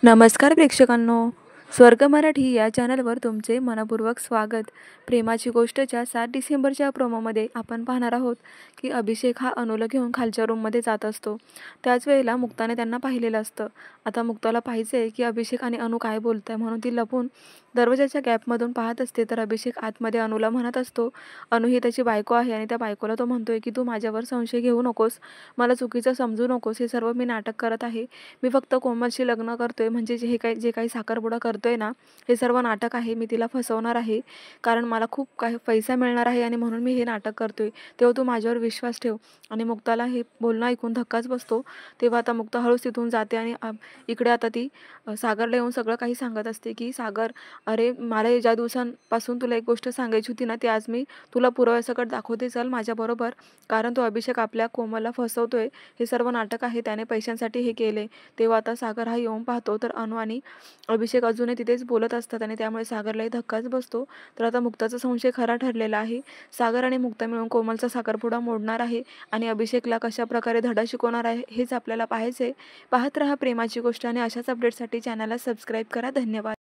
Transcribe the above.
नमस्कार प्रेक्षकांनो, स्वर्ग मराठी या चॅनलवर तुमचे मनपूर्वक स्वागत. प्रेमाची गोष्टच्या 7 डिसेंबरच्या प्रोमोमध्ये आपण पाहणार आहोत की अभिषेक हा अनुला घेऊन खालच्या रूममध्ये जात असतो. त्याच वेळेला मुक्ताने त्यांना पाहिलेलं असतं. आता मुक्ताला पाहायचं आहे की अभिषेक आणि अनु काय बोलत आहे, म्हणून ती लपून दरवाजाच्या गॅपमधून पाहत असते. तर अभिषेक आतमध्ये अनुला म्हणत असतो, अनु ही त्याची बायको आहे आणि त्या बायकोला तो म्हणतोय की तू माझ्यावर संशय घेऊ नकोस, मला चुकीचं समजू नकोस, हे सर्व मी नाटक करत आहे. मी फक्त कोमलशी लग्न करतोय, म्हणजे जे काही साखरपुडा करतोय ना, हे सर्व नाटक आहे. मी तिला फसवणार आहे, कारण मला खूप काही पैसा मिळणार आहे आणि म्हणून मी हे नाटक करतोय. तेव्हा तू माझ्यावर विश्वास ठेव. आणि मुक्ताला हे बोलणं ऐकून धक्काच बसतो. तेव्हा आता मुक्ता हळूच तिथून जाते आणि इकडे आता ती सागरला येऊन सगळं काही सांगत असते की सागर, अरे मला ज्या दिवसांपासून तुला एक गोष्ट सांगायची होती ना, ती आज मी तुला पुराव्यासकट दाखवते, चल माझ्याबरोबर. कारण तो अभिषेक आपल्या कोमलला फसवतोय, हे सर्व नाटक आहे, त्याने पैशांसाठी हे केले. तेव्हा आता सागर हा येऊन पाहतो तर अनु आणि अभिषेक अजूनही तिथेच बोलत असतात आणि त्यामुळे सागरलाही धक्काच बसतो. तर आता मुक्ताचा संशय खरा ठरलेला आहे. सागर आणि मुक्ता मिळून कोमलचा साखरपुडा मोडणार आहे आणि अभिषेकला कशा प्रकारे धडा शिकवणार आहे हेच आपल्याला पाहायचे. पाहत रहा प्रेमाची गोष्ट आणि अशाच अपडेटसाठी चॅनलला सबस्क्राईब करा. धन्यवाद.